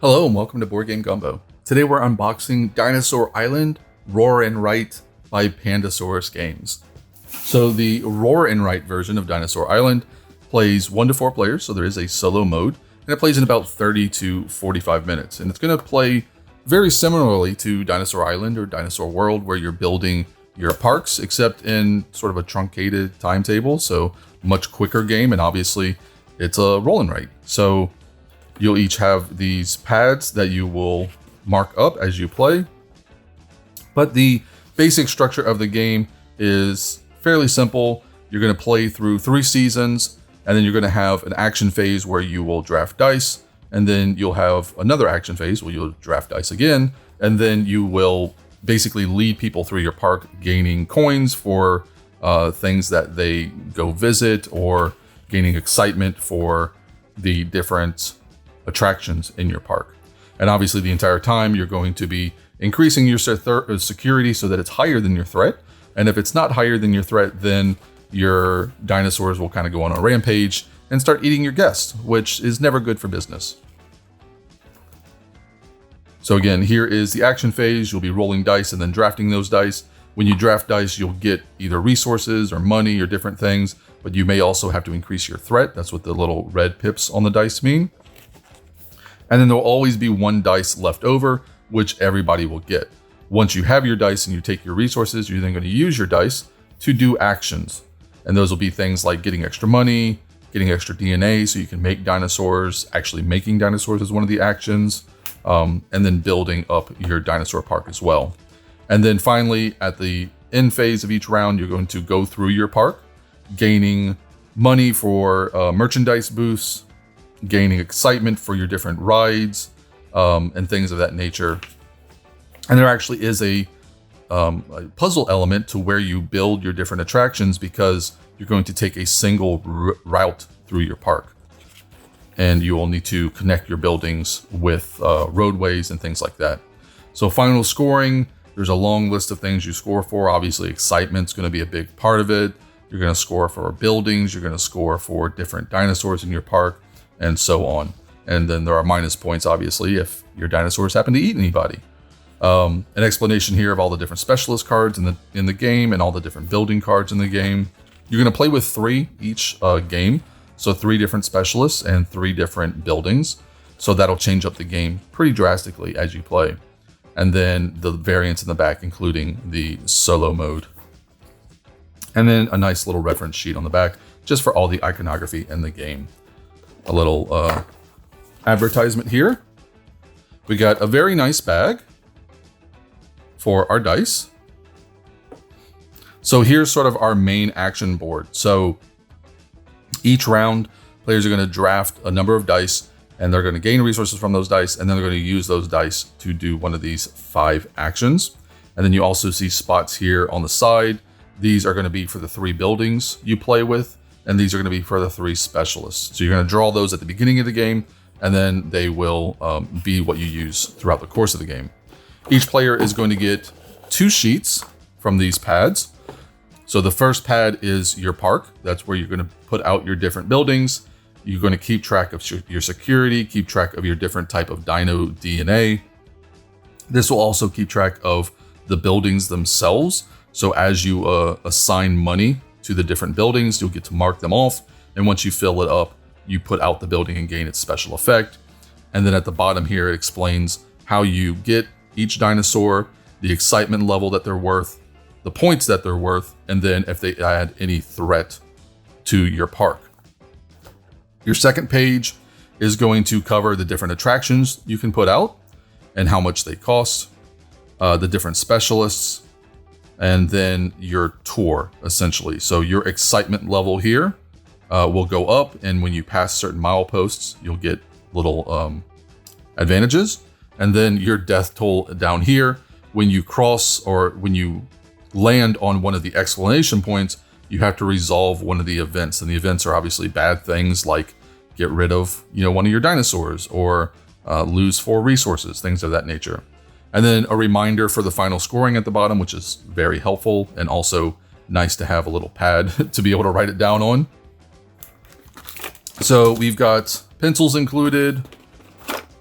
Hello and welcome to Board Game Gumbo. Today we're unboxing Dinosaur Island, Rawr'n'Write by Pandasaurus Games. So the Rawr'n'Write version of Dinosaur Island plays 1 to 4 players, so there is a solo mode, and it plays in about 30 to 45 minutes. And it's going to play very similarly to Dinosaur Island or Dinosaur World, where you're building your parks, except in sort of a truncated timetable, so much quicker game, and obviously it's a roll and write. So you'll each have these pads that you will mark up as you play. But the basic structure of the game is fairly simple. You're going to play through 3 seasons, and then you're going to have an action phase where you will draft dice, and then you'll have another action phase where you'll draft dice again, and then you will basically lead people through your park, gaining coins for things that they go visit, or gaining excitement for the different attractions in your park. And obviously the entire time you're going to be increasing your security so that it's higher than your threat. And if it's not higher than your threat, then your dinosaurs will kind of go on a rampage and start eating your guests, which is never good for business. So again, here is the action phase. You'll be rolling dice and then drafting those dice. When you draft dice, you'll get either resources or money or different things, but you may also have to increase your threat. That's what the little red pips on the dice mean. And then there'll always be 1 dice left over, which everybody will get. Once you have your dice and you take your resources, you're then going to use your dice to do actions. And those will be things like getting extra money, getting extra DNA so you can make dinosaurs. Actually making dinosaurs is one of the actions. And then building up your dinosaur park as well. And then finally, at the end phase of each round, you're going to go through your park, gaining money for merchandise booths, gaining excitement for your different rides, and things of that nature. And there actually is a puzzle element to where you build your different attractions, because you're going to take a single route through your park. And you will need to connect your buildings with roadways and things like that. So final scoring, there's a long list of things you score for. Obviously, excitement's going to be a big part of it. You're going to score for buildings. You're going to score for different dinosaurs in your park, and so on. And then there are minus points, obviously, if your dinosaurs happen to eat anybody. An explanation here of all the different specialist cards in the game and all the different building cards in the game. You're going to play with 3 each game. So 3 different specialists and 3 different buildings. So that'll change up the game pretty drastically as you play. And then the variants in the back, including the solo mode. And then a nice little reference sheet on the back, just for all the iconography in the game. A little advertisement here. We got a very nice bag for our dice. So here's sort of our main action board. So each round, players are going to draft a number of dice, and they're going to gain resources from those dice, and then they're going to use those dice to do one of these 5 actions. And then you also see spots here on the side. These are going to be for the 3 buildings you play with, and these are going to be for the 3 specialists. So you're going to draw those at the beginning of the game, and then they will be what you use throughout the course of the game. Each player is going to get 2 sheets from these pads. So the first pad is your park. That's where you're going to put out your different buildings. You're going to keep track of your security, keep track of your different type of dino DNA. This will also keep track of the buildings themselves. So as you assign money to the different buildings, you'll get to mark them off. And once you fill it up, you put out the building and gain its special effect. And then at the bottom here, it explains how you get each dinosaur, the excitement level that they're worth, the points that they're worth, and then if they add any threat to your park. Your second page is going to cover the different attractions you can put out and how much they cost, the different specialists, and then your tour, essentially. So your excitement level here will go up, and when you pass certain mileposts, you'll get little advantages. And then your death toll down here, when you cross or when you land on one of the exclamation points, you have to resolve one of the events. And the events are obviously bad things like get rid of, one of your dinosaurs, or lose 4 resources, things of that nature. And then a reminder for the final scoring at the bottom, which is very helpful and also nice to have a little pad to be able to write it down on. So we've got pencils included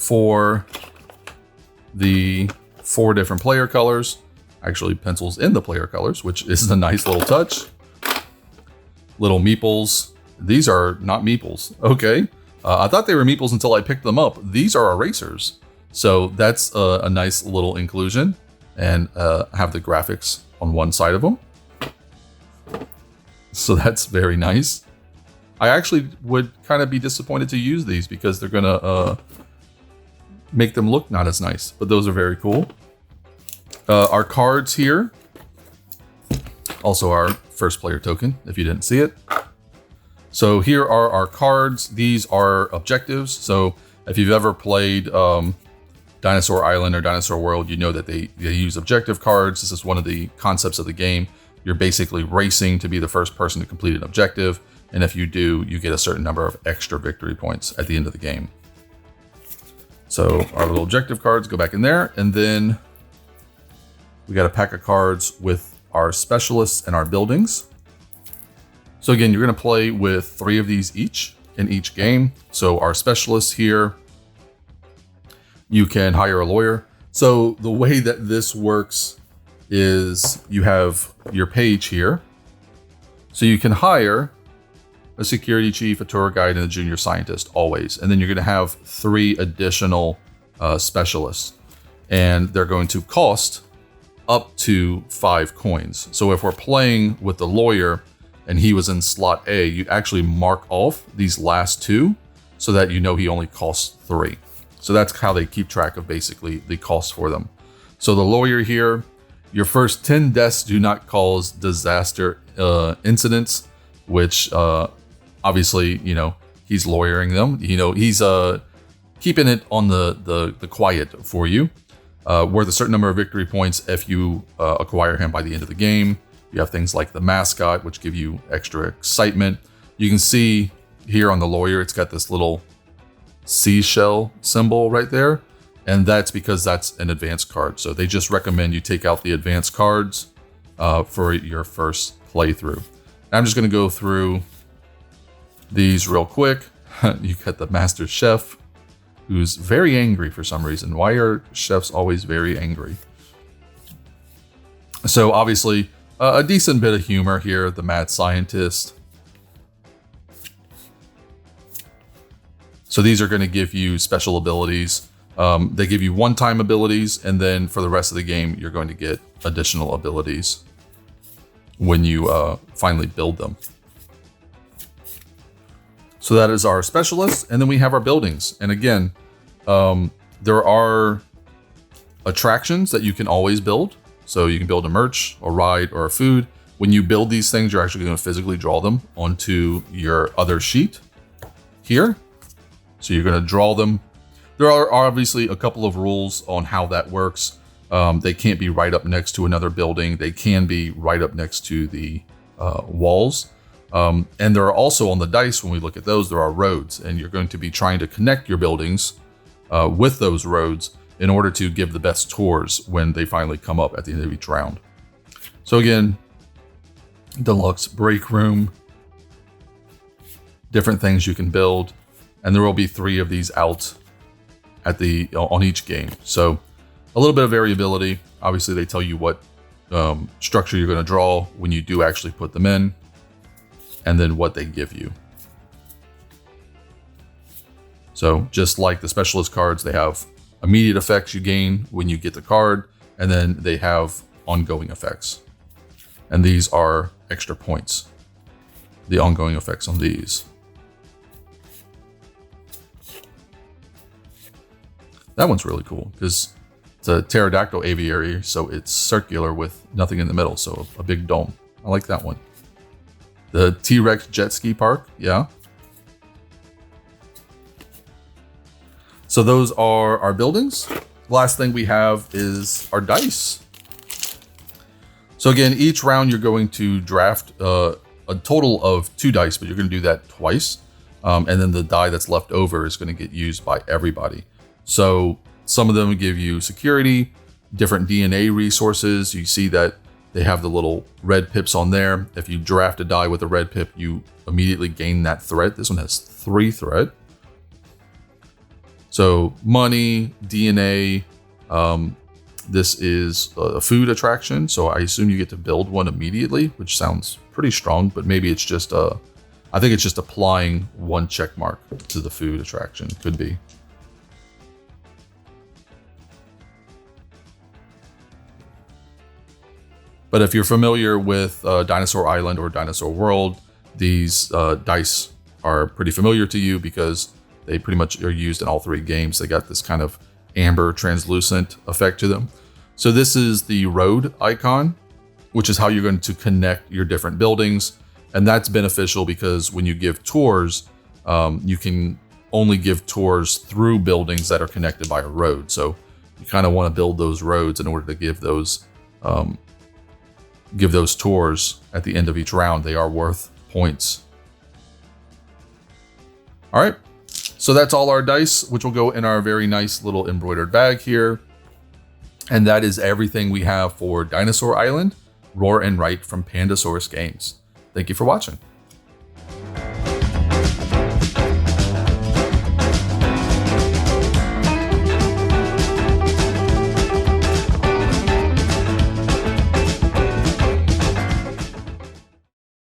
for the 4 different player colors. Actually pencils in the player colors, which is a nice little touch. Little meeples. These are not meeples. Okay. I thought they were meeples until I picked them up. These are erasers. So that's a nice little inclusion, and have the graphics on one side of them. So that's very nice. I actually would kind of be disappointed to use these because they're going to make them look not as nice, but those are very cool. Our cards here, also our first player token, if you didn't see it. So here are our cards. These are objectives. So if you've ever played Dinosaur Island or Dinosaur World, you know that they use objective cards. This is one of the concepts of the game. You're basically racing to be the first person to complete an objective. And if you do, you get a certain number of extra victory points at the end of the game. So our little objective cards go back in there. And then we got a pack of cards with our specialists and our buildings. So again, you're going to play with 3 of these each in each game. So our specialists here, you can hire a lawyer. So the way that this works is you have your page here. So you can hire a security chief, a tour guide, and a junior scientist always. And then you're going to have 3 additional specialists. And they're going to cost up to 5 coins. So if we're playing with the lawyer and he was in slot A, you actually mark off these last 2 so that you know he only costs 3. So that's how they keep track of basically the cost for them. So the lawyer here, your first 10 deaths do not cause disaster incidents, which obviously, you know, he's lawyering them. You know, he's keeping it on the quiet for you. Worth a certain number of victory points if you acquire him by the end of the game. You have things like the mascot, which give you extra excitement. You can see here on the lawyer, it's got this little seashell symbol right there. And that's because that's an advanced card. So they just recommend you take out the advanced cards for your first playthrough. I'm just going to go through these real quick. You got the master chef, who's very angry for some reason. Why are chefs always very angry? So obviously a decent bit of humor here. The mad scientist. So these are going to give you special abilities. They give you one-time abilities, and then for the rest of the game, you're going to get additional abilities when you finally build them. So that is our specialists, and then we have our buildings. And again, there are attractions that you can always build. So you can build a merch, a ride, or a food. When you build these things, you're actually going to physically draw them onto your other sheet here. So you're going to draw them. There are obviously a couple of rules on how that works. They can't be right up next to another building. They can be right up next to the walls. And there are also on the dice, when we look at those, there are roads, and you're going to be trying to connect your buildings with those roads in order to give the best tours when they finally come up at the end of each round. So again, deluxe break room, different things you can build, and there will be 3 of these out at on each game. So a little bit of variability. Obviously, they tell you what structure you're going to draw when you do actually put them in, and then what they give you. So just like the specialist cards, they have immediate effects you gain when you get the card, and then they have ongoing effects. And these are extra points, the ongoing effects on these. That one's really cool because it's a pterodactyl aviary, so it's circular with nothing in the middle, so a big dome. I like that one. The T-Rex jet ski park, yeah. So those are our buildings. Last thing we have is our dice. So again, each round you're going to draft a total of 2 dice, but you're going to do that twice. And then the die that's left over is going to get used by everybody. So some of them give you security, different DNA resources. You see that they have the little red pips on there. If you draft a die with a red pip, you immediately gain that threat. This one has 3 threat. So money, DNA. This is a food attraction, so I assume you get to build one immediately, which sounds pretty strong, but maybe it's just I think it's just applying one check mark to the food attraction. Could be. But if you're familiar with Dinosaur Island or Dinosaur World, these dice are pretty familiar to you because they pretty much are used in all three games. They got this kind of amber translucent effect to them. So this is the road icon, which is how you're going to connect your different buildings. And that's beneficial because when you give tours, you can only give tours through buildings that are connected by a road. So you kind of want to build those roads in order to give those tours at the end of each round. They are worth points. All right. So that's all our dice, which will go in our very nice little embroidered bag here. And that is everything we have for Dinosaur Island, Rawr'n'Write from Pandasaurus Games. Thank you for watching.